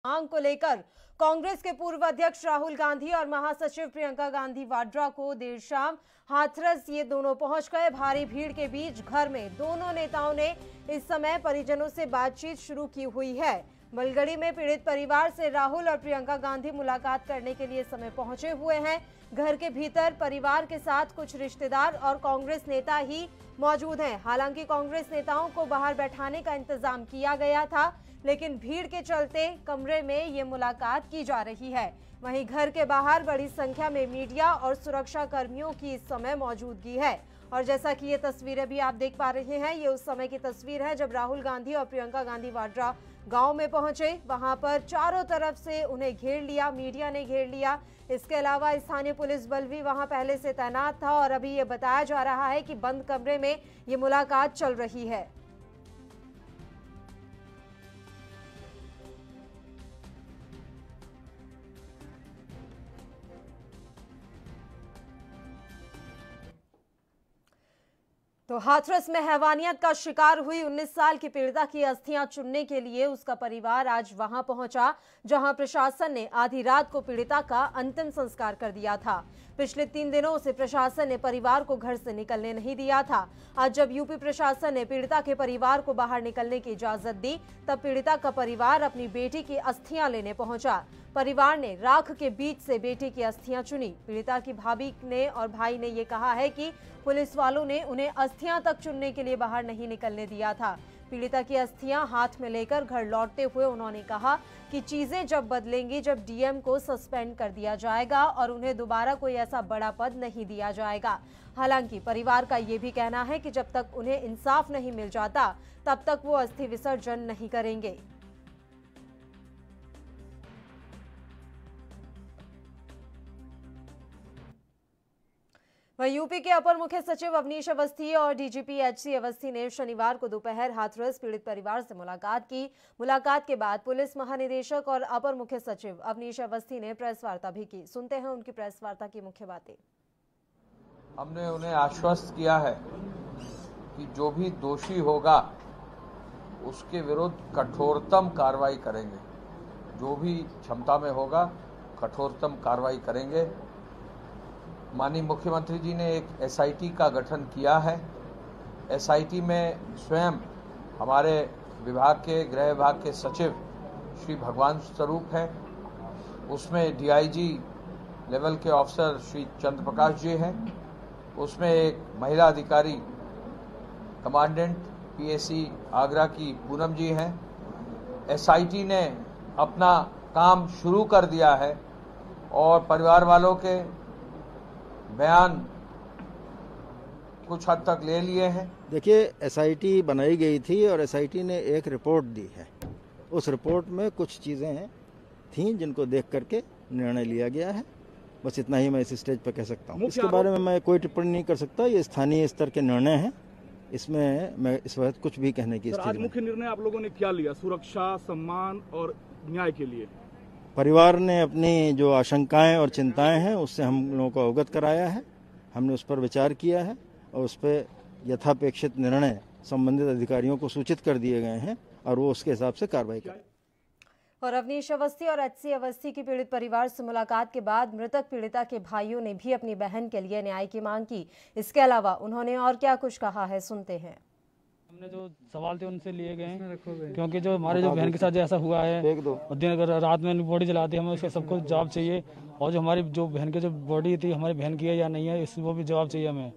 मांग को लेकर कांग्रेस के पूर्व अध्यक्ष राहुल गांधी और महासचिव प्रियंका गांधी वाड्रा को देर शाम हाथरस ये दोनों पहुंच गए। भारी भीड़ के बीच घर में दोनों नेताओं ने इस समय परिजनों से बातचीत शुरू की हुई है। बलगड़ी में पीड़ित परिवार से राहुल और प्रियंका गांधी मुलाकात करने के लिए समय पहुंचे हुए हैं। घर के भीतर परिवार के साथ कुछ रिश्तेदार और कांग्रेस नेता ही मौजूद हैं। हालांकि कांग्रेस नेताओं को बाहर बैठाने का इंतजाम किया गया था, लेकिन भीड़ के चलते कमरे में ये मुलाकात की जा रही है। वहीं घर के बाहर बड़ी संख्या में मीडिया और सुरक्षा कर्मियों की इस समय मौजूदगी है। और जैसा कि ये तस्वीरें भी आप देख पा रहे हैं, ये उस समय की तस्वीर है जब राहुल गांधी और प्रियंका गांधी वाड्रा गांव में पहुंचे। वहां पर चारों तरफ से उन्हें घेर लिया, मीडिया ने घेर लिया। इसके अलावा स्थानीय पुलिस बल भी वहां पहले से तैनात था और अभी ये बताया जा रहा है कि बंद कमरे में ये मुलाकात चल रही है। तो हाथरस में हैवानियत का शिकार हुई 19 साल की पीड़िता की अस्थियां चुनने के लिए उसका परिवार आज वहां पहुंचा, जहां प्रशासन ने आधी रात को पीड़िता का अंतिम संस्कार कर दिया था। पिछले 3 दिनों से प्रशासन ने परिवार को घर से निकलने नहीं दिया था। आज जब यूपी प्रशासन ने पीड़िता के परिवार को बाहर निकलने की इजाजत दी, तब पीड़िता का परिवार अपनी बेटी की अस्थियां लेने पहुंचा। परिवार ने राख के बीच से बेटी की अस्थियां चुनी। पीड़िता की भाभी ने और भाई ने ये कहा है कि पुलिस वालों ने उन्हें अस्थियां तक चुनने के लिए बाहर नहीं निकलने दिया था। पीड़िता की अस्थियां हाथ में लेकर घर लौटते हुए उन्होंने कहा कि चीजें जब बदलेंगी, जब डीएम को सस्पेंड कर दिया जाएगा और उन्हें दोबारा कोई ऐसा बड़ा पद नहीं दिया जाएगा। हालांकि परिवार का ये भी कहना है कि जब तक उन्हें इंसाफ नहीं मिल जाता, तब तक वो अस्थि विसर्जन नहीं करेंगे। वहीं यूपी के अपर मुख्य सचिव अवनीश अवस्थी और डीजीपी एचसी अवस्थी ने शनिवार को दोपहर हाथरस पीड़ित परिवार से मुलाकात की। मुलाकात के बाद पुलिस महानिदेशक और अपर मुख्य सचिव अवनीश अवस्थी ने प्रेस वार्ता भी की। सुनते हैं उनकी प्रेस वार्ता की मुख्य बातें। हमने उन्हें आश्वस्त किया है कि जो भी दोषी होगा उसके विरुद्ध कठोरतम कार्रवाई करेंगे, जो भी क्षमता में होगा कठोरतम कार्रवाई करेंगे। माननीय मुख्यमंत्री जी ने एक एसआईटी का गठन किया है। एसआईटी में स्वयं हमारे विभाग के गृह विभाग के सचिव श्री भगवान स्वरूप हैं, उसमें डीआईजी लेवल के ऑफिसर श्री चंद्र प्रकाश जी हैं, उसमें एक महिला अधिकारी कमांडेंट पीएसी आगरा की पूनम जी हैं। एसआईटी ने अपना काम शुरू कर दिया है और परिवार वालों के बयान कुछ हद तक ले लिए हैं। देखिए, एसआईटी बनाई गई थी और एसआईटी ने एक रिपोर्ट दी है। उस रिपोर्ट में कुछ चीज़ें थीं जिनको देख करके निर्णय लिया गया है। बस इतना ही मैं इस स्टेज पर कह सकता हूँ। इसके बारे में मैं कोई टिप्पणी नहीं कर सकता। ये स्थानीय स्तर के निर्णय हैं, इसमें मैं इस वक्त कुछ भी कहने की स्थिति। आज मुख्य निर्णय आप लोगों ने क्या लिया सुरक्षा, सम्मान और न्याय के लिए? परिवार ने अपनी जो आशंकाएं और चिंताएं हैं उससे हम लोगों को अवगत कराया है। हमने उस पर विचार किया है और उस पर यथापेक्षित निर्णय संबंधित अधिकारियों को सूचित कर दिए गए हैं और वो उसके हिसाब से कार्रवाई करें। और अवनीश अवस्थी और एचसी अवस्थी की पीड़ित परिवार से मुलाकात के बाद मृतक पीड़िता के भाइयों ने भी अपनी बहन के लिए न्याय की मांग की। इसके अलावा उन्होंने और क्या कुछ कहा है, सुनते हैं। हमने जो सवाल थे उनसे लिए गए, क्योंकि जो हमारे जो बहन के साथ जैसा हुआ है और दिन अगर रात में बॉडी जलाती है, हमें उसका सबको जवाब चाहिए। और जो हमारी जो बहन की जो बॉडी थी हमारी बहन की है या नहीं है, इस वो भी जवाब चाहिए हमें।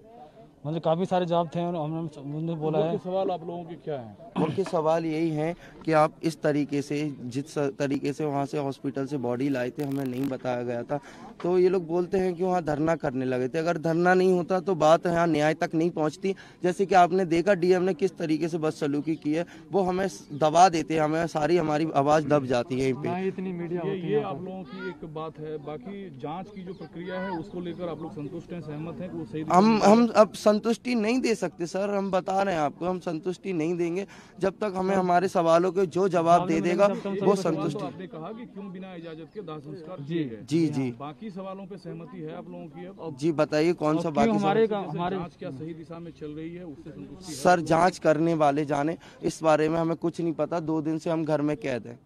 मतलब काफ़ी सारे जवाब थे और हमने बोला है। सवाल आप लोगों के क्या है? उनके सवाल यही है कि आप इस तरीके से, जिस तरीके से वहाँ से हॉस्पिटल से बॉडी लाए थे, हमें नहीं बताया गया था। तो ये लोग बोलते हैं कि वहाँ धरना करने लगे थे। अगर धरना नहीं होता तो बात यहाँ न्याय तक नहीं पहुँचती। जैसे कि आपने देखा डीएम ने किस तरीके से बदसलूकी की है, वो हमें दबा देते हैं, हमें सारी हमारी आवाज़ दब जाती है यहीं पे। इतनी मीडिया ये आप लोगों की एक बात है। बाकी जाँच की जो प्रक्रिया है उसको लेकर आप लोग संतुष्ट हैं, सहमत हैं कि वो सही? हम अब संतुष्टि नहीं दे सकते सर, हम बता रहे हैं आपको, हम संतुष्टि नहीं देंगे जब तक हमें हमारे सवालों के जो जवाब दे देगा वो संतुष्टि। आपने कहा कि क्यों बिना इजाजत के दाह संस्कार? जी। बाकी सवालों पे सहमति है आप लोगों की? अब जी बताइए कौन सा बाकी हमारे जांच क्या सही दिशा में चल रही है, उससे संतुष्टि है? सर जांच करने वाले जाने, इस बारे में हमें कुछ नहीं पता। 2 दिन से हम घर में कैद हैं।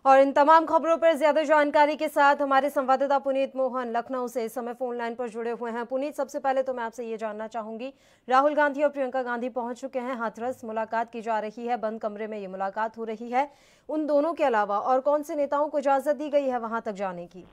और इन तमाम खबरों पर ज्यादा जानकारी के साथ हमारे संवाददाता पुनीत मोहन लखनऊ से इस समय फोन लाइन पर जुड़े हुए हैं। पुनीत, सबसे पहले तो मैं आपसे ये जानना चाहूंगी, राहुल गांधी और प्रियंका गांधी पहुंच चुके हैं हाथरस, मुलाकात की जा रही है, बंद कमरे में ये मुलाकात हो रही है। उन दोनों के अलावा और कौन से नेताओं को इजाजत दी गई है वहां तक जाने की?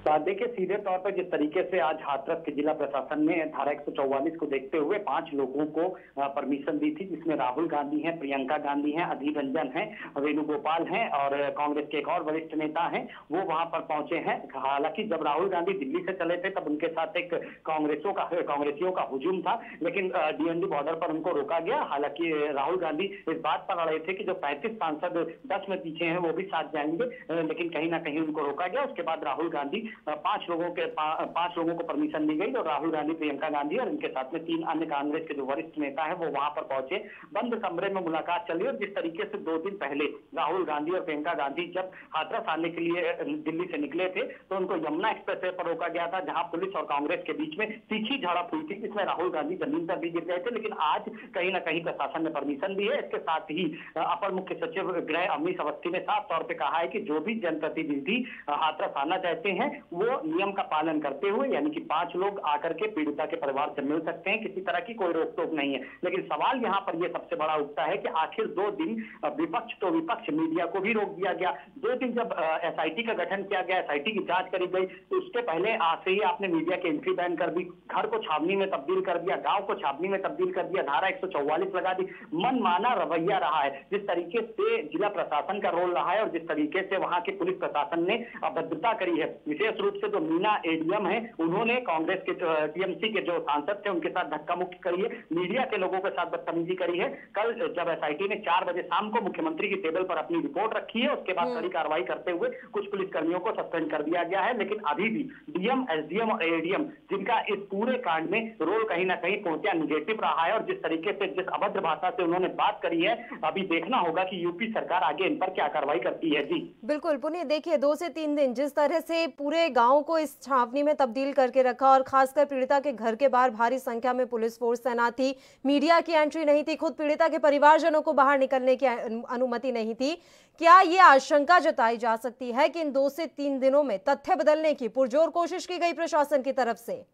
देखिए, सीधे तौर पर जिस तरीके से आज हाथरस के जिला प्रशासन ने धारा 144 को देखते हुए 5 लोगों को परमिशन दी थी, जिसमें राहुल गांधी हैं, प्रियंका गांधी हैं, अधीर रंजन हैं, वेणुगोपाल हैं और कांग्रेस के एक और वरिष्ठ नेता हैं, वो वहां पर पहुंचे हैं। हालांकि जब राहुल गांधी दिल्ली से चले थे तब उनके साथ एक कांग्रेसियों का हुजूम था, लेकिन डीएनडी बॉर्डर पर उनको रोका गया। हालांकि राहुल गांधी इस बात पर अड़े थे कि जो 35 सांसद 10 में पीछे हैं वो भी साथ जाएंगे, लेकिन कहीं ना कहीं उनको रोका गया। उसके बाद राहुल गांधी 5 लोगों को परमिशन दी गई, तो राहुल गांधी, प्रियंका गांधी और इनके साथ में 3 अन्य कांग्रेस के जो वरिष्ठ नेता हैं वो वहां पर पहुंचे। बंद कमरे में मुलाकात चली और जिस तरीके से 2 दिन पहले राहुल गांधी और प्रियंका गांधी जब हाथरस आने के लिए दिल्ली से निकले थे तो उनको यमुना एक्सप्रेस वे पर रोका गया था, जहां पुलिस और कांग्रेस के बीच में तीखी झड़प हुई थी, जिसमें राहुल गांधी जमीन पर भी गिर गए थे। लेकिन आज कहीं ना कहीं प्रशासन ने परमिशन दी है। इसके साथ ही अपर मुख्य सचिव गृह अवनीश अवस्थी ने साफ तौर पर कहा है कि जो भी जनप्रतिनिधि हाथरस आना चाहते हैं वो नियम का पालन करते हुए, यानी कि 5 लोग आकर के पीड़िता के परिवार से मिल सकते हैं, किसी तरह की कोई रोक टोक नहीं है। लेकिन सवाल यहाँ पर यह सबसे बड़ा उठता है कि आखिर 2 दिन विपक्ष मीडिया को भी रोक दिया गया। 2 दिन जब एसआईटी का गठन किया गया, एसआईटी की जांच करी गई, तो उसके पहले आज से ही आपने मीडिया की एंट्री बैन कर दी, घर को छावनी में तब्दील कर दिया, गांव को छावनी में तब्दील कर दिया, धारा 144 लगा दी। मनमाना रवैया रहा है जिस तरीके से जिला प्रशासन का रोल रहा है और जिस तरीके से वहां के पुलिस प्रशासन ने अभद्रता करी है। विशेष रूप से जो मीना एडीएम है, उन्होंने कांग्रेस के टीएमसी के जो सांसद थे उनके साथ धक्का मुक्की करी है, मीडिया के लोगों के साथ बदतमीजी करी है। कल जब एसआईटी ने 4 बजे शाम को मुख्यमंत्री की टेबल पर अपनी रिपोर्ट रखी है, उसके बाद कड़ी कार्रवाई करते हुए कुछ पुलिसकर्मियों को सस्पेंड कर दिया गया है। लेकिन अभी भी डीएम, एसडीएम और एडीएम, जिनका इस पूरे कांड में रोल कहीं ना कहीं पूर्णतः निगेटिव रहा है और जिस तरीके से, जिस अभद्र भाषा से उन्होंने बात करी है, अभी देखना होगा कि यूपी सरकार आगे इन पर क्या कार्रवाई करती है। जी बिल्कुल पुनीत, देखिए 2 से 3 दिन जिस तरह से पूरे गांव को इस छावनी में तब्दील करके रखा और खासकर पीड़िता के घर के बाहर भारी संख्या में पुलिस फोर्स तैनात थी, मीडिया की एंट्री नहीं थी, खुद पीड़िता के परिवारजनों को बाहर निकलने की अनुमति नहीं थी, क्या ये आशंका जताई जा सकती है कि इन 2 से 3 दिनों में तथ्य बदलने की पुरजोर कोशिश की गई प्रशासन की तरफ से?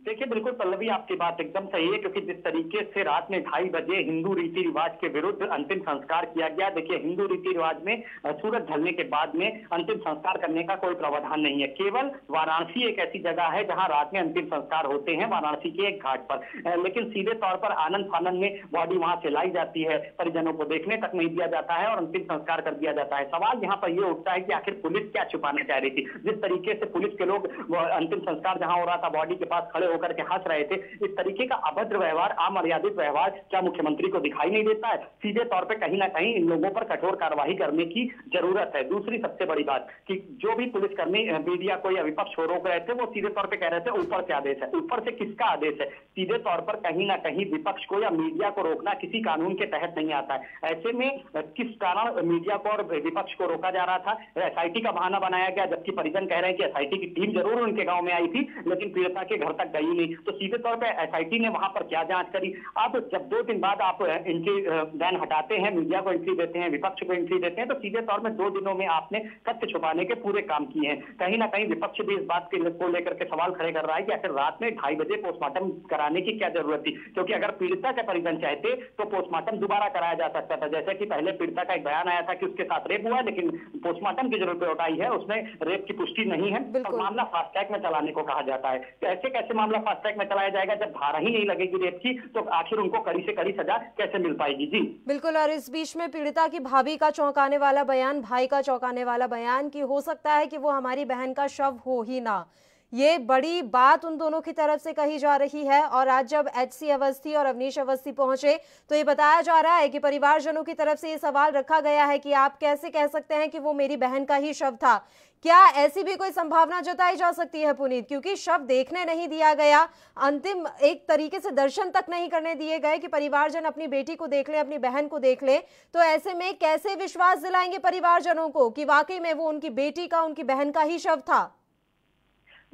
देखिए, बिल्कुल पल्लवी, आपकी बात एकदम सही है, क्योंकि जिस तरीके से रात में 2:30 बजे हिंदू रीति रिवाज के विरुद्ध अंतिम संस्कार किया गया। देखिए, हिंदू रीति रिवाज में सूरज ढलने के बाद में अंतिम संस्कार करने का कोई प्रावधान नहीं है। केवल वाराणसी एक ऐसी जगह है जहां रात में अंतिम संस्कार होते हैं, वाराणसी के एक घाट पर। लेकिन सीधे तौर पर आनंद फानंद में बॉडी वहां से लाई जाती है, परिजनों को देखने तक नहीं दिया जाता है और अंतिम संस्कार कर दिया जाता है। सवाल यहाँ पर यह उठता है कि आखिर पुलिस क्या छुपाना चाह रही थी? जिस तरीके से पुलिस के लोग अंतिम संस्कार जहां हो रहा था, बॉडी के पास खड़े होकर के हंस रहे थे, इस तरीके का अभद्र व्यवहार, अमर्यादित व्यवहार क्या मुख्यमंत्री को दिखाई नहीं देता है? सीधे तौर पे कहीं ना कहीं इन लोगों पर कठोर कार्रवाई करने की जरूरत है। दूसरी सबसे बड़ी बात कि जो भी पुलिसकर्मी मीडिया को या विपक्ष को रोक रहे थे, वो सीधे तौर पे कह रहे थे ऊपर से आदेश है। ऊपर से किसका आदेश है? सीधे तौर पर कहीं ना कहीं विपक्ष को या मीडिया को रोकना किसी कानून के तहत नहीं आता है। ऐसे में किस कारण मीडिया को और विपक्ष को रोका जा रहा था? एसआईटी का बहाना बनाया गया, जबकि परिजन कह रहे हैं कि एसआईटी की टीम जरूर उनके गांव में आई थी, लेकिन पीड़िता के घर तक गई नहीं। तो सीधे तौर पे एसआईटी ने वहां पर क्या जांच करी? अब जब 2 दिन बाद आप एंट्री बैन हटाते हैं, मीडिया को एंट्री देते हैं, विपक्ष को एंट्री देते हैं, तो सीधे तौर में 2 दिनों में आपने तथ्य छुपाने के पूरे काम किए हैं। कहीं ना कहीं विपक्ष भी इस बात को लेकर के सवाल खड़े कर रहा है कि आखिर रात में 2:30 बजे पोस्टमार्टम कराने की क्या जरूरत थी? क्योंकि अगर पीड़िता के परिजन चाहते तो पोस्टमार्टम दोबारा कराया जा सकता था। जैसे कि पहले पीड़िता का एक बयान आया था कि उसके साथ रेप हुआ है, लेकिन पोस्टमार्टम की जरूरत उठाई है, उसमें रेप की पुष्टि नहीं है और मामला फास्ट ट्रैक में चलाने को कहा जाता है। तो ऐसे कैसे मामला फास्ट ट्रैक में चलाया जाएगा जब धारा ही नहीं लगेगी रेप की? तो आखिर उनको कड़ी से कड़ी सजा कैसे मिल पाएगी? जी बिल्कुल। और इस बीच में पीड़िता की भाभी का चौंकाने वाला बयान, भाई का चौंकाने वाला बयान कि हो सकता है कि वो हमारी बहन का शव हो ही ना, ये बड़ी बात उन दोनों की तरफ से कही जा रही है। और आज जब एचसी अवस्थी और अवनीश अवस्थी पहुंचे तो ये बताया जा रहा है कि परिवारजनों की तरफ से ये सवाल रखा गया है कि आप कैसे कह सकते हैं कि वो मेरी बहन का ही शव था? क्या ऐसी भी कोई संभावना जताई जा सकती है पुनीत? क्योंकि शव देखने नहीं दिया गया, अंतिम एक तरीके से दर्शन तक नहीं करने दिए गए कि परिवारजन अपनी बेटी को देख ले, अपनी बहन को देख ले, तो ऐसे में कैसे विश्वास दिलाएंगे परिवारजनों को कि वाकई में वो उनकी बेटी का, उनकी बहन का ही शव था?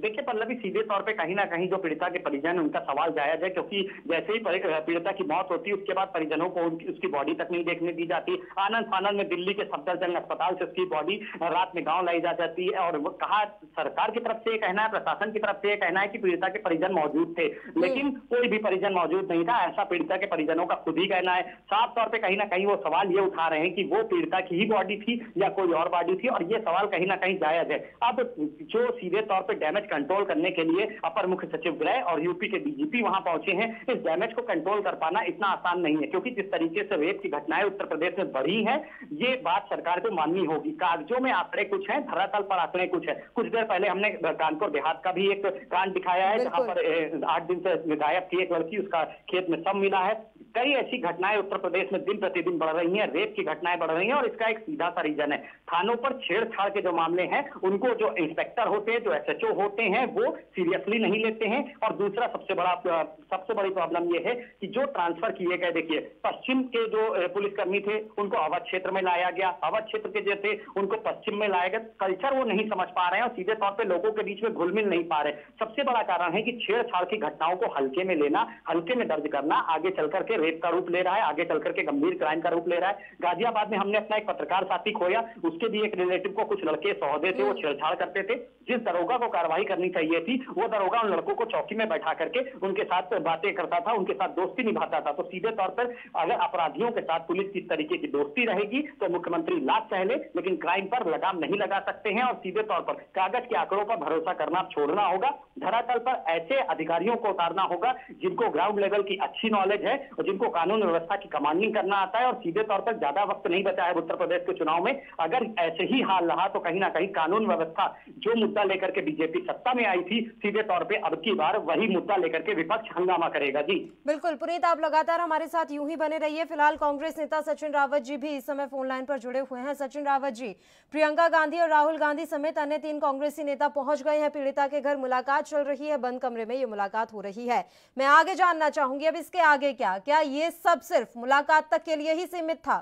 देखिए पल्लवी, सीधे तौर पे कहीं ना कहीं जो पीड़िता के परिजन है उनका सवाल जायज है, क्योंकि जैसे ही पीड़िता की मौत होती है उसके बाद परिजनों को उसकी बॉडी तक नहीं देखने दी जाती। आनंद फानंद में दिल्ली के सफदरजंग अस्पताल से उसकी बॉडी रात में गाँव लाई जा जाती है। और वो कहा, सरकार की तरफ से ये कहना है, प्रशासन की तरफ से ये कहना है कि पीड़िता के परिजन मौजूद थे, लेकिन कोई भी परिजन मौजूद नहीं था, ऐसा पीड़िता के परिजनों का खुद ही कहना है। साफ तौर पर कहीं ना कहीं वो सवाल ये उठा रहे हैं कि वो पीड़िता की ही बॉडी थी या कोई और बॉडी थी, और ये सवाल कहीं ना कहीं जायज है। अब जो सीधे तौर पर डैमेज कंट्रोल करने के लिए अपर मुख्य सचिव गृह और यूपी के डीजीपी वहां पहुंचे हैं, इस डैमेज को कंट्रोल कर पाना इतना आसान नहीं है, क्योंकि जिस तरीके से रेप की घटनाएं उत्तर प्रदेश में बढ़ी हैं, ये बात सरकार को माननी होगी। कागजों में आंकड़े कुछ हैं, धरातल पर आंकड़े कुछ है। कुछ देर पहले हमने कानपुर देहात का भी एक कांड दिखाया है, जहां पर 8 दिन से गायब थी एक लड़की, उसका खेत में शव मिला है। कई ऐसी घटनाएं उत्तर प्रदेश में दिन प्रतिदिन बढ़ रही हैं, रेप की घटनाएं बढ़ रही हैं, और इसका एक सीधा सा रीजन है थानों पर छेड़छाड़ के जो मामले हैं उनको जो इंस्पेक्टर होते हैं, जो एसएचओ होते हैं, वो सीरियसली नहीं लेते हैं। और दूसरा सबसे बड़ी प्रॉब्लम ये है कि जो ट्रांसफर किए गए, देखिए पश्चिम के जो पुलिसकर्मी थे उनको अवध क्षेत्र में लाया गया, अवध क्षेत्र के जैसे उनको पश्चिम में लाया गया। कल्चर वो नहीं समझ पा रहे हैं और सीधे तौर पर लोगों के बीच में घुल मिल नहीं पा रहे। सबसे बड़ा कारण है कि छेड़छाड़ की घटनाओं को हल्के में लेना, हल्के में दर्ज करना, आगे चल करके रेप का रूप ले रहा है, आगे चल करके गंभीर क्राइम का रूप ले रहा है। गाजियाबाद में हमने अपना एक पत्रकार साथी खोया, उसके भी एक रिलेटिव को कुछ लड़के सौदे थे, वो छेड़छाड़ करते थे। जिस दरोगा को कार्रवाई करनी चाहिए थी, वो दरोगा उन लड़कों को चौकी में बैठा करके उनके साथ बातें करता था, उनके साथ दोस्ती निभाता था। तो सीधे तौर पर अगर अपराधियों के साथ पुलिस की तरीके की दोस्ती रहेगी तो मुख्यमंत्री लाख चाह ले, लेकिन क्राइम पर लगाम नहीं लगा सकते हैं। और सीधे तौर पर कागज के आंकड़ों पर भरोसा करना छोड़ना होगा, धरातल पर ऐसे अधिकारियों को उतारना होगा जिनको ग्राउंड लेवल की अच्छी नॉलेज है और जिनको कानून व्यवस्था की कमांडिंग करना आता है। और सीधे तौर पर ज्यादा वक्त नहीं बचा है उत्तर प्रदेश के चुनाव में। अगर ऐसे ही हाल रहा तो कहीं ना कहीं कानून व्यवस्था, जो मुद्दा लेकर के बीजेपी सत्ता में आई थी, सीधे तौर पे अब की बार वही मुद्दा लेकर के विपक्ष हंगामा करेगा। जी बिल्कुल पुनीत, आप लगातार हमारे साथ यूं ही बने रहिए। फिलहाल कांग्रेस नेता सचिन रावत जी भी इस समय फोन लाइन पर जुड़े हुए हैं। सचिन रावत जी, प्रियंका गांधी और राहुल गांधी समेत अन्य 3 कांग्रेसी नेता पहुंच गए हैं पीड़िता के घर। मुलाकात चल रही है, बंद कमरे में ये मुलाकात हो रही है। मैं आगे जानना चाहूंगी अब इसके आगे क्या ये सब सिर्फ मुलाकात तक के लिए ही सीमित था?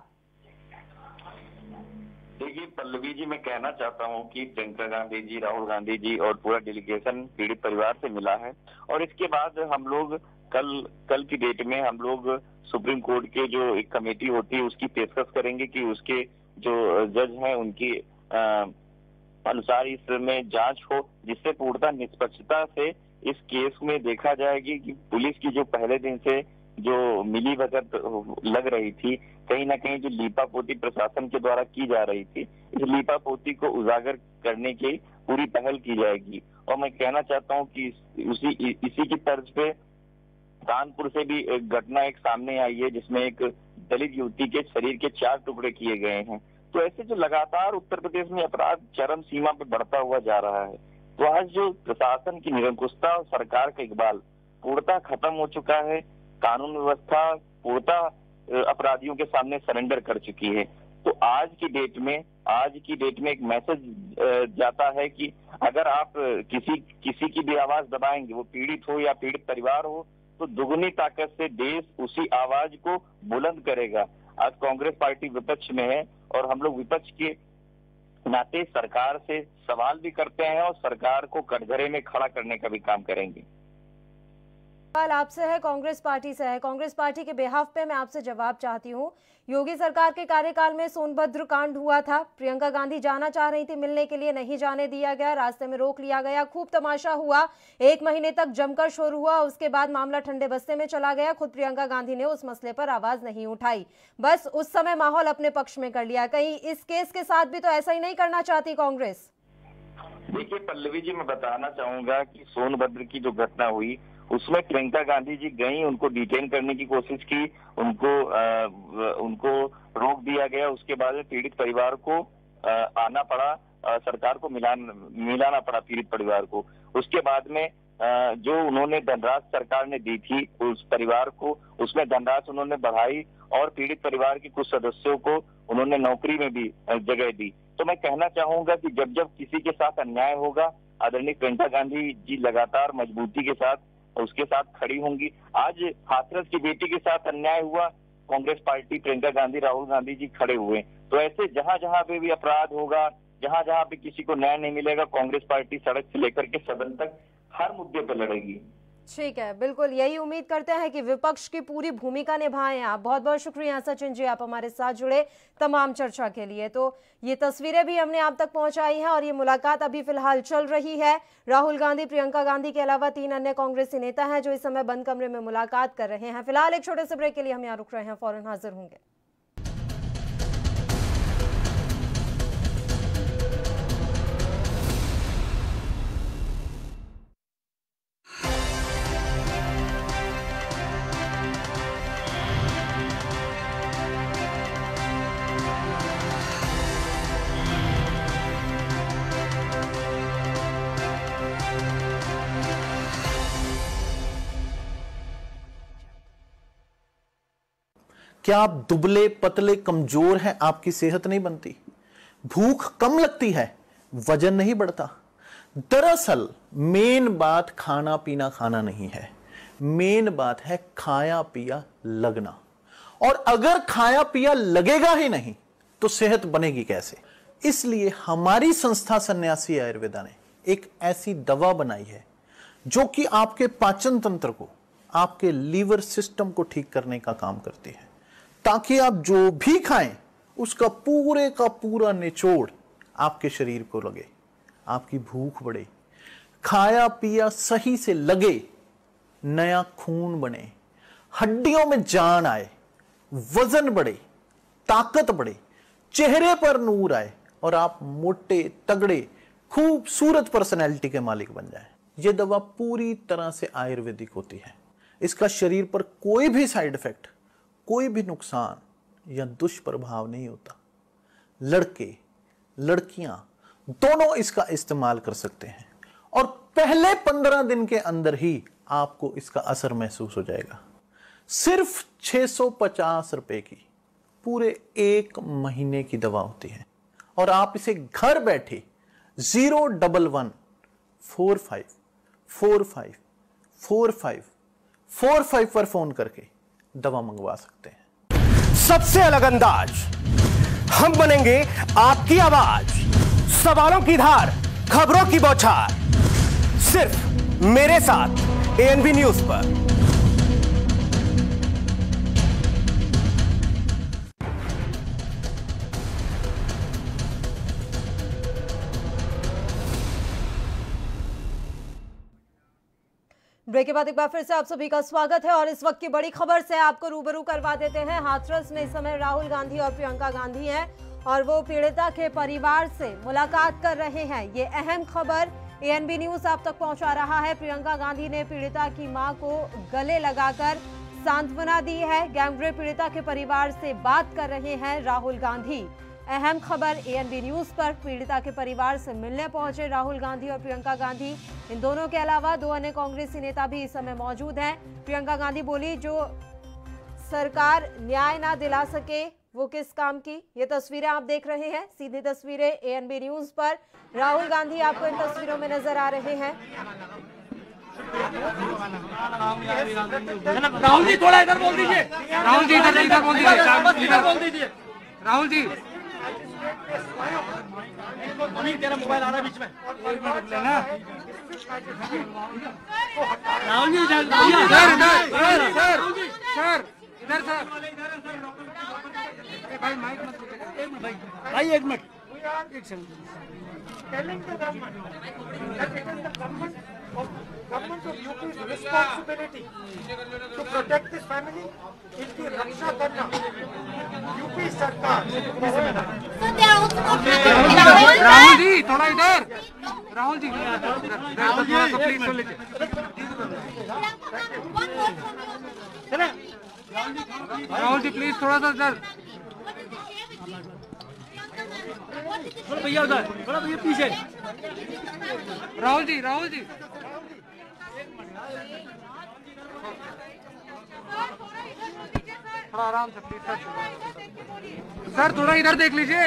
देखिए पल्लवी जी, मैं कहना चाहता हूं कि प्रियंका गांधी जी, राहुल गांधी जी और पूरा डेलीगेशन पीड़ित परिवार से मिला है। और इसके बाद हम लोग कल की डेट में हम लोग सुप्रीम कोर्ट के जो एक कमेटी होती है उसकी पेशकश करेंगे कि उसके जो जज हैं उनकी अनुसार इसमें जांच हो, जिससे पूर्णतः निष्पक्षता से इस केस में देखा जाएगी कि पुलिस की जो पहले दिन से जो मिली भगत लग रही थी, कहीं ना कहीं जो लीपापोती प्रशासन के द्वारा की जा रही थी, इस लीपापोती को उजागर करने की पूरी पहल की जाएगी। और मैं कहना चाहता हूं कि इसी की तर्ज पे कानपुर से भी एक घटना एक सामने आई है, जिसमें एक दलित युवती के शरीर के 4 टुकड़े किए गए हैं। तो ऐसे जो लगातार उत्तर प्रदेश में अपराध चरम सीमा पे बढ़ता हुआ जा रहा है, तो आज जो प्रशासन की निरंकुशता और सरकार का इकबाल पूर्णतः खत्म हो चुका है। कानून व्यवस्था पूर्णतः अपराधियों के सामने सरेंडर कर चुकी है। तो आज की डेट में एक मैसेज जाता है कि अगर आप किसी की भी आवाज दबाएंगे, वो पीड़ित हो या पीड़ित परिवार हो, तो दुगनी ताकत से देश उसी आवाज को बुलंद करेगा। आज कांग्रेस पार्टी विपक्ष में है और हम लोग विपक्ष के नाते सरकार से सवाल भी करते हैं और सरकार को कटघरे में खड़ा करने का भी काम करेंगे। सवाल आपसे है, कांग्रेस पार्टी से है। कांग्रेस पार्टी के बेहाफ पे मैं आपसे जवाब चाहती हूँ। योगी सरकार के कार्यकाल में सोनभद्र कांड हुआ था, प्रियंका गांधी जाना चाह रही थी, मिलने के लिए नहीं जाने दिया गया, रास्ते में रोक लिया गया, खूब तमाशा हुआ, 1 महीने तक जमकर शोर हुआ। उसके बाद मामला ठंडे बस्ते में चला गया। खुद प्रियंका गांधी ने उस मसले पर आवाज नहीं उठाई, बस उस समय माहौल अपने पक्ष में कर लिया। कहीं इस केस के साथ भी तो ऐसा ही नहीं करना चाहती कांग्रेस? देखिए पल्लवी जी, मैं बताना चाहूंगा कि सोनभद्र की जो घटना हुई उसमें प्रियंका गांधी जी गई, उनको डिटेन करने की कोशिश की, उनको रोक दिया गया। उसके बाद पीड़ित परिवार को आना पड़ा, सरकार को मिलाना पड़ा पीड़ित परिवार को। उसके बाद में जो उन्होंने धनराशि सरकार ने दी थी उस परिवार को, उसमें धनराशि उन्होंने बढ़ाई और पीड़ित परिवार के कुछ सदस्यों को उन्होंने नौकरी में भी जगह दी। तो मैं कहना चाहूंगा कि जब किसी के साथ अन्याय होगा, आदरणीय प्रियंका गांधी जी लगातार मजबूती के साथ उसके साथ खड़ी होंगी। आज हाथरस की बेटी के साथ अन्याय हुआ, कांग्रेस पार्टी, प्रियंका गांधी, राहुल गांधी जी खड़े हुए। तो ऐसे जहां जहां पे भी अपराध होगा, जहां जहां भी किसी को न्याय नहीं मिलेगा, कांग्रेस पार्टी सड़क से लेकर के सदन तक हर मुद्दे पर लड़ेगी। ठीक है, बिल्कुल यही उम्मीद करते हैं कि विपक्ष की पूरी भूमिका निभाएं आप। बहुत बहुत शुक्रिया सचिन जी, आप हमारे साथ जुड़े तमाम चर्चा के लिए। तो ये तस्वीरें भी हमने आप तक पहुंचाई हैं और ये मुलाकात अभी फिलहाल चल रही है। राहुल गांधी, प्रियंका गांधी के अलावा 3 अन्य कांग्रेसी नेता हैं जो इस समय बंद कमरे में मुलाकात कर रहे हैं। फिलहाल एक छोटे से ब्रेक के लिए हम यहाँ रुक रहे हैं, फौरन हाजिर होंगे। क्या आप दुबले पतले कमजोर हैं, आपकी सेहत नहीं बनती, भूख कम लगती है, वजन नहीं बढ़ता? दरअसल मेन बात खाना पीना खाना नहीं है, मेन बात है खाया पिया लगना। और अगर खाया पिया लगेगा ही नहीं तो सेहत बनेगी कैसे? इसलिए हमारी संस्था सन्यासी आयुर्वेदा ने एक ऐसी दवा बनाई है जो कि आपके पाचन तंत्र को, आपके लीवर सिस्टम को ठीक करने का काम करती है, ताकि आप जो भी खाएं उसका पूरे का पूरा निचोड़ आपके शरीर को लगे, आपकी भूख बढ़े, खाया पिया सही से लगे, नया खून बने, हड्डियों में जान आए, वजन बढ़े, ताकत बढ़े, चेहरे पर नूर आए और आप मोटे तगड़े खूबसूरत पर्सनैलिटी के मालिक बन जाएं। यह दवा पूरी तरह से आयुर्वेदिक होती है। इसका शरीर पर कोई भी साइड इफेक्ट, कोई भी नुकसान या दुष्प्रभाव नहीं होता। लड़के लड़कियां दोनों इसका इस्तेमाल कर सकते हैं और पहले 15 दिन के अंदर ही आपको इसका असर महसूस हो जाएगा। सिर्फ 650 रुपए की पूरे 1 महीने की दवा होती है और आप इसे घर बैठे 01145454545 पर फोन करके दवा मंगवा सकते हैं। सबसे अलग अंदाज, हम बनेंगे आपकी आवाज, सवालों की धार, खबरों की बौछार, सिर्फ मेरे साथ एएनबी न्यूज पर। ब्रेक के बाद एक बार फिर से आप सभी का स्वागत है और इस वक्त की बड़ी खबर से आपको रूबरू करवा देते हैं। हाथरस में इस समय राहुल गांधी और प्रियंका गांधी हैं और वो पीड़िता के परिवार से मुलाकात कर रहे हैं। ये अहम खबर एएनबी न्यूज आप तक पहुंचा रहा है। प्रियंका गांधी ने पीड़िता की मां को गले लगाकर सांत्वना दी है। गैंगरेप पीड़िता के परिवार से बात कर रहे हैं राहुल गांधी। अहम खबर एएनबी न्यूज पर। पीड़िता के परिवार से मिलने पहुंचे राहुल गांधी और प्रियंका गांधी। इन दोनों के अलावा 2 अन्य कांग्रेसी नेता भी इस समय मौजूद हैं। प्रियंका गांधी बोली, जो सरकार न्याय ना दिला सके वो किस काम की। ये तस्वीरें आप देख रहे हैं, सीधी तस्वीरें एएनबी न्यूज पर। राहुल गांधी आपको इन तस्वीरों में नजर आ रहे हैं। राहुल जी थोड़ा इधर बोल दीजिए, राहुल जी इधर बोल दीजिए, इधर बोल दीजिए राहुल जी। तेरा मोबाइल आ रहा है बीच में, राहुल जी इधर, सर इधर सर, भाई माइक मत भाई, 1 मिनट, एक second. Government of UP's responsibility to protect this family, इनकी रक्षा करना यूपी सरकार। राहुल जी थोड़ा इधर, राहुल जी थोड़ा सा प्लीज सुन लीजिए। राहुल जी प्लीज थोड़ा सा इधर, थोड़ा भैया उधर, थोड़ा भैया पीछे। राहुल जी, राहुल जी थोड़ा आराम से प्लीज सर, थोड़ा इधर देख लीजिए,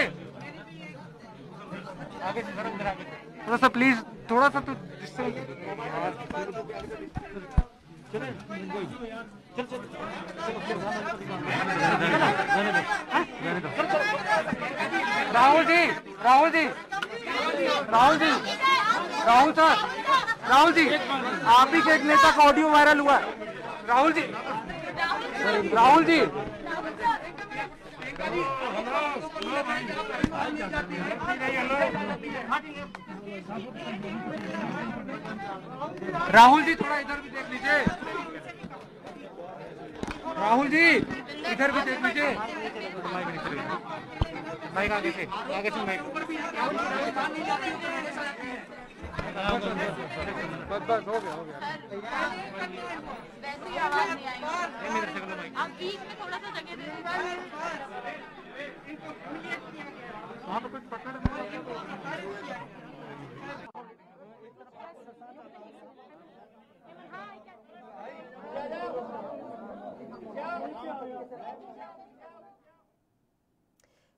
आगे से इधर आगे थोड़ा सा प्लीज, थोड़ा सा तो जिससे राहुल जी, राहुल जी राहुल जी, आप ही के एक नेता का ऑडियो वायरल हुआ है। राहुल जी, राहुल जी, राहुल जी थोड़ा इधर भी देख लीजिए। राहुल जी इधर भी देख लीजिए। माइक आगे से माइक। बस हो गया। वैसे ही आवाज नहीं आएगी। आप बीच में थोड़ा सा जगह दे दीजिए। वहाँ पे कुछ पकड़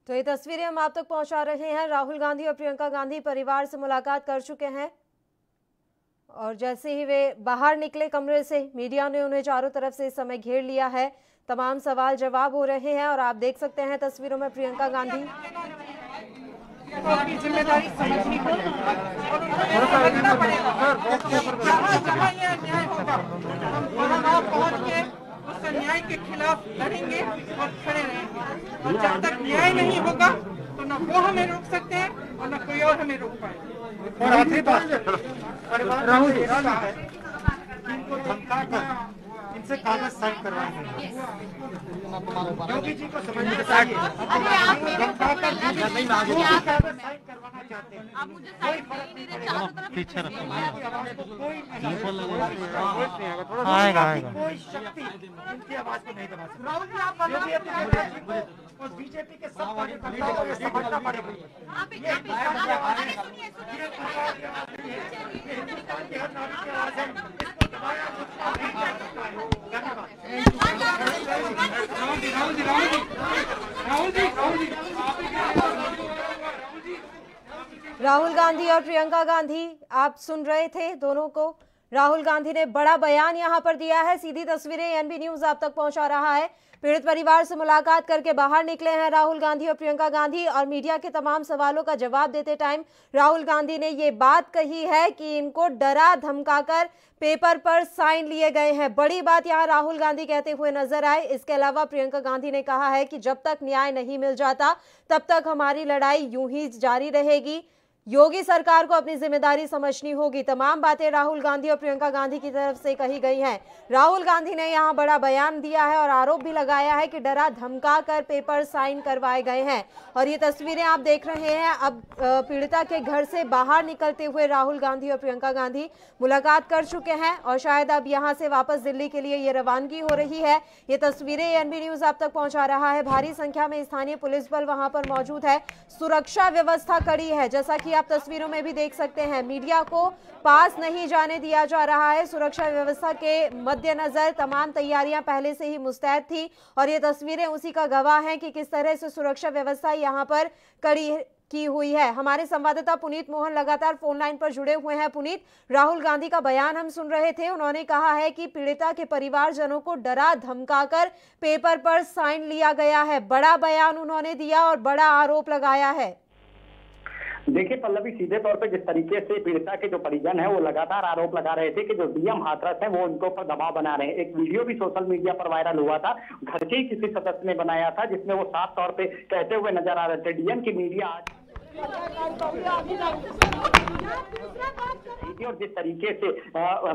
तो ये तस्वीरें हम आप तक पहुंचा रहे हैं। राहुल गांधी और प्रियंका गांधी परिवार से मुलाकात कर चुके हैं और जैसे ही वे बाहर निकले कमरे से, मीडिया ने उन्हें चारों तरफ से इस समय घेर लिया है। तमाम सवाल जवाब हो रहे हैं और आप देख सकते हैं तस्वीरों में प्रियंका गांधी। जिम्मेदारी समझनी होगी और समझना पड़ेगा। जहाँ ये अन्याय होगा वहाँ पहुँच के उस अन्याय के खिलाफ लड़ेंगे और खड़े रहेंगे। और जब तक न्याय नहीं होगा तो न वो हमें रोक सकते हैं और न कोई और हमें रोक पाए। और आखिरी बात, राहुल जी इनको धमका कर इनसे कागज साइन करवाएंगे। योगी जी को समझना चाहिए। धमका कर कागज साइन करवाना चाहते हैं। कोई फर्क नहीं पड़ेगा। पीछे आएगा कोई शक्ति इनकी आवाज को नहीं दबा सकती। राहुल जी आप और बीजेपी के सब कार्यकर्ताओं को समझना पड़ेगा। हिंदुस्तान के हर नागरिक की आवाज है। राहुल गांधी और प्रियंका गांधी आप सुन रहे थे दोनों को। राहुल गांधी ने बड़ा बयान यहां पर दिया है। सीधी तस्वीरें एनबी न्यूज आप तक पहुंचा रहा है। पीड़ित परिवार से मुलाकात करके बाहर निकले हैं राहुल गांधी और प्रियंका गांधी और मीडिया के तमाम सवालों का जवाब देते टाइम राहुल गांधी ने ये बात कही है कि इनको डरा धमकाकर पेपर पर साइन लिए गए हैं। बड़ी बात यहां राहुल गांधी कहते हुए नजर आए। इसके अलावा प्रियंका गांधी ने कहा है कि जब तक न्याय नहीं मिल जाता तब तक हमारी लड़ाई यूं ही जारी रहेगी। योगी सरकार को अपनी जिम्मेदारी समझनी होगी। तमाम बातें राहुल गांधी और प्रियंका गांधी की तरफ से कही गई हैं। राहुल गांधी ने यहां बड़ा बयान दिया है और आरोप भी लगाया है कि डरा धमका कर पेपर साइन करवाए गए हैं। और ये तस्वीरें आप देख रहे हैं। अब पीड़िता के घर से बाहर निकलते हुए राहुल गांधी और प्रियंका गांधी मुलाकात कर चुके हैं और शायद अब यहां से वापस दिल्ली के लिए ये रवानगी हो रही है। ये तस्वीरें एनबी न्यूज आप तक पहुंचा रहा है। भारी संख्या में स्थानीय पुलिस बल वहां पर मौजूद है। सुरक्षा व्यवस्था कड़ी है, जैसा कि आप तस्वीरों में भी देख सकते हैं। मीडिया को पास नहीं जाने दिया जा रहा है। सुरक्षा व्यवस्था के मद्देनजर तमाम तैयारियां पहले से ही मुस्तैद थी और ये तस्वीरें उसी का गवाह हैं कि किस तरह से सुरक्षा व्यवस्था यहां पर कड़ी की हुई है। हमारे संवाददाता पुनीत मोहन लगातार फोन लाइन पर जुड़े हुए हैं। पुनीत, राहुल गांधी का बयान हम सुन रहे थे। उन्होंने कहा है कि पीड़िता के परिवारजनों को डरा धमकाकर पेपर पर साइन लिया गया है। बड़ा बयान उन्होंने दिया और बड़ा आरोप लगाया है। देखिए पल्लवी, सीधे तौर पे जिस तरीके से पीड़िता के जो परिजन है वो लगातार आरोप लगा रहे थे कि जो डीएम हाथरस है वो उनके ऊपर दबाव बना रहे हैं। एक वीडियो भी सोशल मीडिया पर वायरल हुआ था, घर के ही किसी सदस्य ने बनाया था, जिसमें वो साफ तौर पे कहते हुए नजर आ रहे थे डीएम की मीडिया आज और जिस तरीके से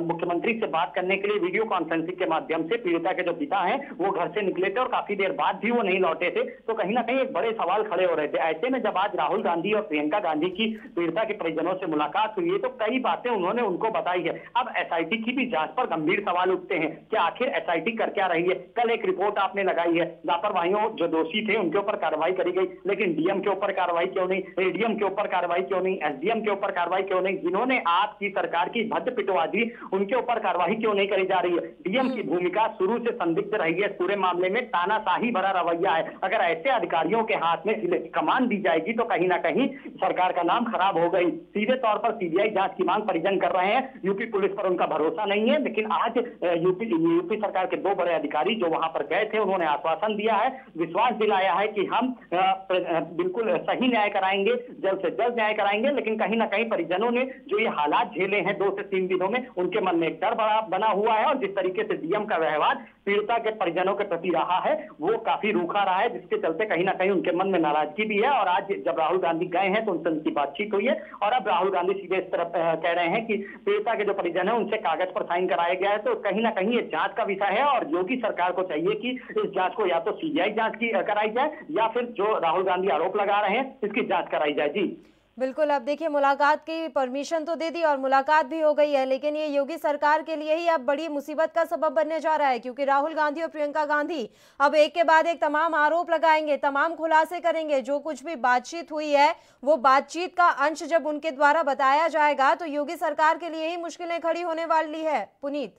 मुख्यमंत्री से बात करने के लिए वीडियो कॉन्फ्रेंसिंग के माध्यम से पीड़िता के जो पिता हैं वो घर से निकले थे और काफी देर बाद भी वो नहीं लौटे थे, तो कहीं ना कहीं एक बड़े सवाल खड़े हो रहे थे। ऐसे में जब आज राहुल गांधी और प्रियंका गांधी की पीड़िता के परिजनों से मुलाकात हुई है तो कई बातें उन्होंने उनको बताई है। अब एसआईटी की भी जांच पर गंभीर सवाल उठते हैं कि आखिर एसआईटी कर क्या रही है। कल एक रिपोर्ट आपने लगाई है, लापरवाहियों जो दोषी थे उनके ऊपर कार्रवाई करी गई, लेकिन डीएम के ऊपर कार्रवाई क्यों नहीं, एडीएम के ऊपर कार्रवाई क्यों नहीं, एसडीएम के ऊपर कार्रवाई क्यों नहीं, जिन्होंने आपकी सरकार की भद्द पिटवाजी उनके ऊपर कार्रवाई क्यों नहीं करी जा रही है। डीएम की भूमिका शुरू से संदिग्ध रही है। पूरे मामले में तानाशाही भरा रवैया है। अगर ऐसे अधिकारियों के हाथ में कमान दी जाएगी तो कहीं ना कहीं सरकार का नाम खराब हो गई। सीधे तौर पर सीबीआई जांच की मांग परिजन कर रहे हैं। यूपी पुलिस पर उनका भरोसा नहीं है, लेकिन आज यूपी सरकार के दो बड़े अधिकारी जो वहां पर गए थे उन्होंने आश्वासन दिया है, विश्वास दिलाया है कि हम बिल्कुल सही न्याय कराएंगे जल्द से जल्द न्याय कराएंगे। लेकिन कहीं ना कहीं परिजनों ने जो ये हालात झेले हैं 2 से 3 दिनों में, उनके मन में एक डर बना हुआ है और जिस तरीके से डीएम का व्यवहार पीड़िता के परिजनों के प्रति रहा है वो काफी रूखा रहा है, जिसके चलते कहीं ना कहीं उनके मन में नाराजगी भी है। और आज जब राहुल गांधी गए हैं तो उनसे उनकी बातचीत हुई है और अब राहुल गांधी सीधे इस तरफ कह रहे हैं कि पीड़िता के जो परिजन है उनसे कागज पर साइन कराया गया है। तो कहीं ना कहीं ये जांच का विषय है और योगी सरकार को चाहिए कि इस जांच को या तो सीबीआई जांच की कराई जाए या फिर जो राहुल गांधी आरोप लगा रहे हैं इसकी जांच कराई जाए। जी बिल्कुल, अब देखिए मुलाकात की परमिशन तो दे दी और मुलाकात भी हो गई है, लेकिन ये योगी सरकार के लिए ही अब बड़ी मुसीबत का सबब बनने जा रहा है, क्योंकि राहुल गांधी और प्रियंका गांधी अब एक के बाद एक तमाम आरोप लगाएंगे, तमाम खुलासे करेंगे। जो कुछ भी बातचीत हुई है वो बातचीत का अंश जब उनके द्वारा बताया जाएगा तो योगी सरकार के लिए ही मुश्किलें खड़ी होने वाली है। पुनीत,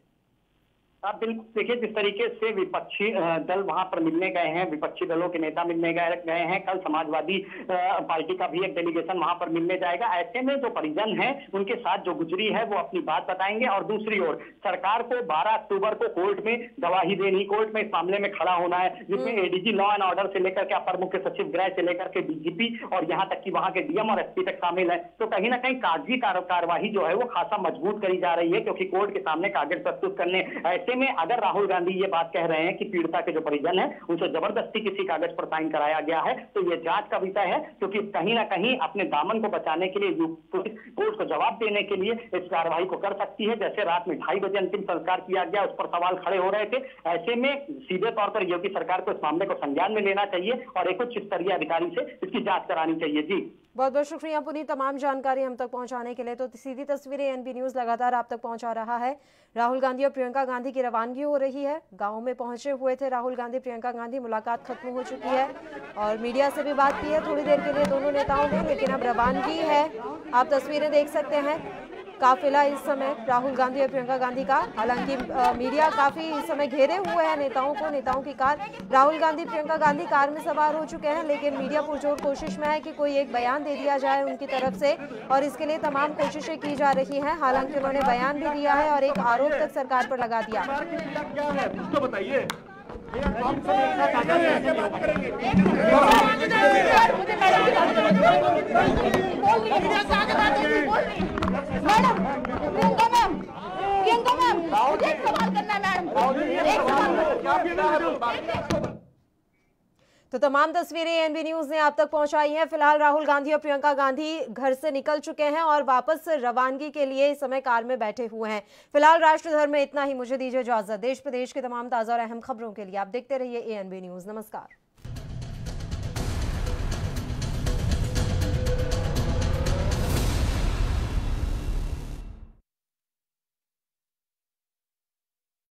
आप बिल्कुल देखिए जिस तरीके से विपक्षी दल वहां पर मिलने गए हैं, विपक्षी दलों के नेता मिलने गए हैं, कल समाजवादी पार्टी का भी एक डेलीगेशन वहां पर मिलने जाएगा। ऐसे में जो परिजन हैं उनके साथ जो गुजरी है वो अपनी बात बताएंगे और दूसरी ओर सरकार को 12 अक्टूबर को कोर्ट में गवाही देनी, कोर्ट में इस मामले में खड़ा होना है, जिसमें एडीजी लॉ एंड ऑर्डर से लेकर के अपर मुख्य सचिव गृह से लेकर के डीजीपी और यहाँ तक कि वहां के डीएम और एसपी तक शामिल है। तो कहीं ना कहीं कागजी कार्रवाई जो है वो खासा मजबूत करी जा रही है, क्योंकि कोर्ट के सामने कागज प्रस्तुत करने। ऐसे में अगर राहुल गांधी ये बात कह रहे हैं कि पीड़िता के जो परिजन हैं उनसे जबरदस्ती किसी कागज पर साइन कराया गया है तो ये जांच का विषय है, क्योंकि कहीं ना कहीं अपने दामन को बचाने के लिए पुलिस कोर्ट को जवाब देने के लिए इस कार्रवाई को कर सकती है। जैसे रात में 2:30 बजे अंतिम संस्कार किया गया, उस पर सवाल खड़े हो रहे थे। ऐसे में सीधे तौर पर योगी सरकार को इस मामले को संज्ञान में लेना चाहिए और एक उच्च स्तरीय अधिकारी से इसकी जांच करानी चाहिए। जी बहुत बहुत शुक्रिया पुनीत, तमाम जानकारी हम तक पहुंचाने के लिए। तो सीधी तस्वीरें एएनबी न्यूज लगातार आप तक पहुंचा रहा है। राहुल गांधी और प्रियंका गांधी की रवानगी हो रही है। गांव में पहुंचे हुए थे राहुल गांधी प्रियंका गांधी, मुलाकात खत्म हो चुकी है और मीडिया से भी बात की है थोड़ी देर के लिए दोनों नेताओं ने, लेकिन अब रवानगी है। आप तस्वीरें देख सकते हैं, काफिला इस समय राहुल गांधी और प्रियंका गांधी का, हालांकि मीडिया काफी इस समय घेरे हुए है नेताओं को, नेताओं की कार। राहुल गांधी प्रियंका गांधी कार में सवार हो चुके हैं, लेकिन मीडिया पुरजोर कोशिश में है कि कोई एक बयान दे दिया जाए उनकी तरफ से और इसके लिए तमाम कोशिशें की जा रही हैं। हालांकि उन्होंने बयान भी दिया है और एक आरोप तक सरकार पर लगा दिया। तो बताइए प्रियंका मैम मुझे एक सवाल करना है मैडम। तो तमाम तस्वीरें एएनबी न्यूज ने आप तक पहुंचाई हैं। फिलहाल राहुल गांधी और प्रियंका गांधी घर से निकल चुके हैं और वापस रवानगी के लिए इस समय कार में बैठे हुए हैं। फिलहाल राष्ट्रधर में इतना ही, मुझे दीजिए इजाजत। देश प्रदेश के तमाम ताजा और अहम खबरों के लिए आप देखते रहिए एएनबी न्यूज। नमस्कार।